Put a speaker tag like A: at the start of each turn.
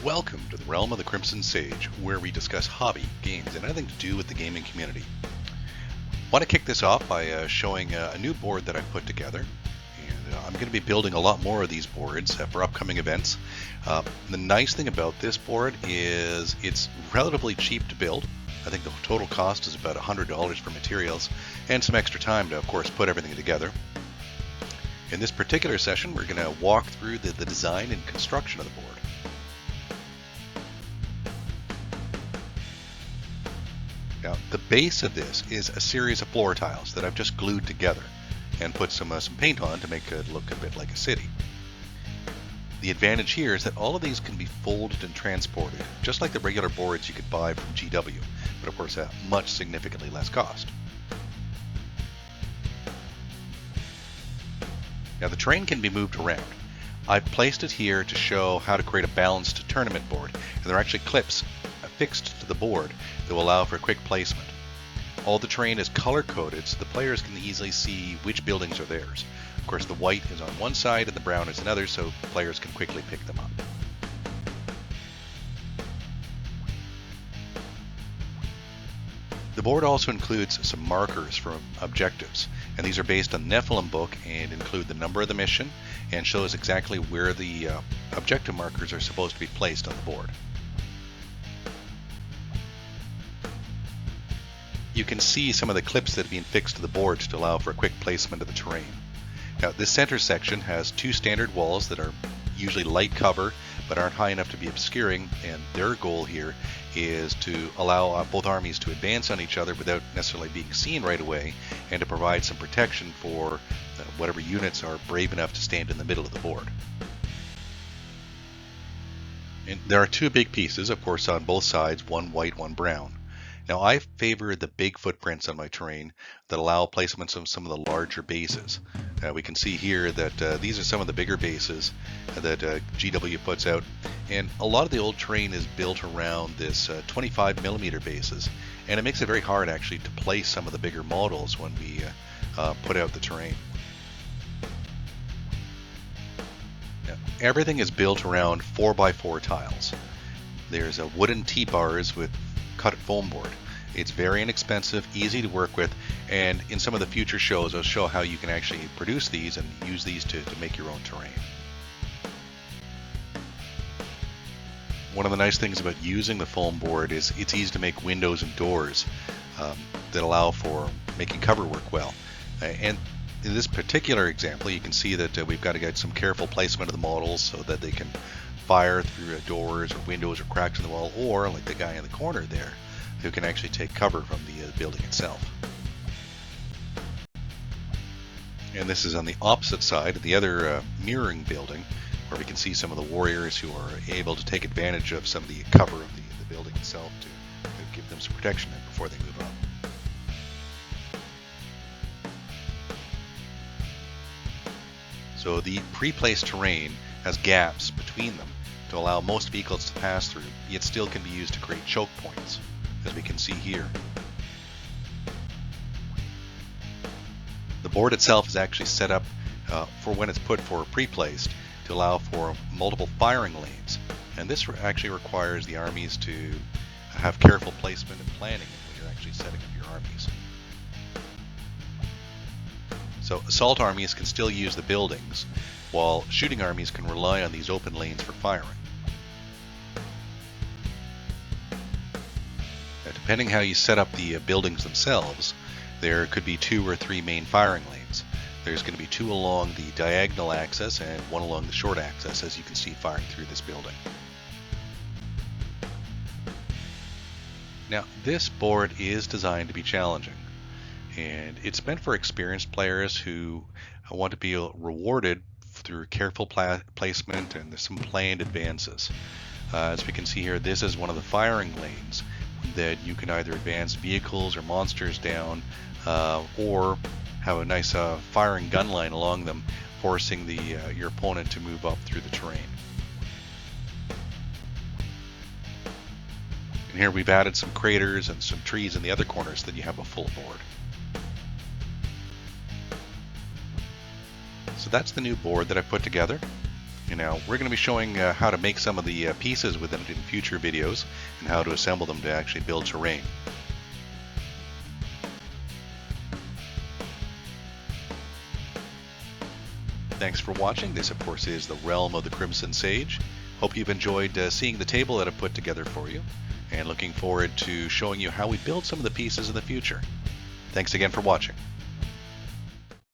A: Welcome to the realm of the Crimson Sage, where we discuss hobby, games, and anything to do with the gaming community. I want to kick this off by showing a new board that I've put together. And I'm going to be building a lot more of these boards for upcoming events. The nice thing about this board is it's relatively cheap to build. I think the total cost is about $100 for materials and some extra time to, of course, put everything together. In this particular session, we're going to walk through the design and construction of the board. Now, the base of this is a series of floor tiles that I've just glued together and put some paint on to make it look a bit like a city. The advantage here is that all of these can be folded and transported, just like the regular boards you could buy from GW, but of course at much significantly less cost. Now, the terrain can be moved around. I've placed it here to show how to create a balanced tournament board, and there are actually clips affixed to the board that will allow for quick placement. All the terrain is color coded so the players can easily see which buildings are theirs. Of course, the white is on one side and the brown is another, so players can quickly pick them up. The board also includes some markers for objectives, and these are based on the Nephilim book and include the number of the mission and shows exactly where the objective markers are supposed to be placed on the board. You can see some of the clips that have been fixed to the board to allow for a quick placement of the terrain. Now, this center section has two standard walls that are usually light cover but aren't high enough to be obscuring, and their goal here is to allow both armies to advance on each other without necessarily being seen right away, and to provide some protection for whatever units are brave enough to stand in the middle of the board. And there are two big pieces, of course, on both sides, one white, one brown. Now, I favor the big footprints on my terrain that allow placements of some of the larger bases. We can see here that these are some of the bigger bases that GW puts out, and a lot of the old terrain is built around this 25mm bases, and it makes it very hard actually to place some of the bigger models when we put out the terrain. Now, everything is built around 4x4 tiles. There's a wooden T-bars with cut foam board. It's very inexpensive, easy to work with, and in some of the future shows I'll show how you can actually produce these and use these to make your own terrain. One of the nice things about using the foam board is it's easy to make windows and doors that allow for making cover work well. And in this particular example, you can see that we've got to get some careful placement of the models so that they can fire through doors or windows or cracks in the wall, or like the guy in the corner there who can actually take cover from the building itself. And this is on the opposite side of the other mirroring building, where we can see some of the warriors who are able to take advantage of some of the cover of the building itself to give them some protection before they move on. So the pre-placed terrain has gaps between them to allow most vehicles to pass through, yet still can be used to create choke points, as we can see here. The board itself is actually set up for when it's put for pre-placed to allow for multiple firing lanes, and this actually requires the armies to have careful placement and planning when you're actually setting up your armies. So assault armies can still use the buildings, while shooting armies can rely on these open lanes for firing. Now, depending how you set up the buildings themselves, there could be 2 or 3 main firing lanes. There's going to be 2 along the diagonal axis and 1 along the short axis, as you can see firing through this building. Now, this board is designed to be challenging, and it's meant for experienced players who want to be rewarded through careful placement and some planned advances. As we can see here, this is one of the firing lanes that you can either advance vehicles or monsters down, or have a nice firing gun line along them, forcing your opponent to move up through the terrain. And here we've added some craters and some trees in the other corners so that you have a full board. So that's the new board that I put together. Now, we're going to be showing how to make some of the pieces within it in future videos and how to assemble them to actually build terrain. Thanks for watching. This, of course, is the Realm of the Crimson Sage. Hope you've enjoyed seeing the table that I've put together for you, and looking forward to showing you how we build some of the pieces in the future. Thanks again for watching.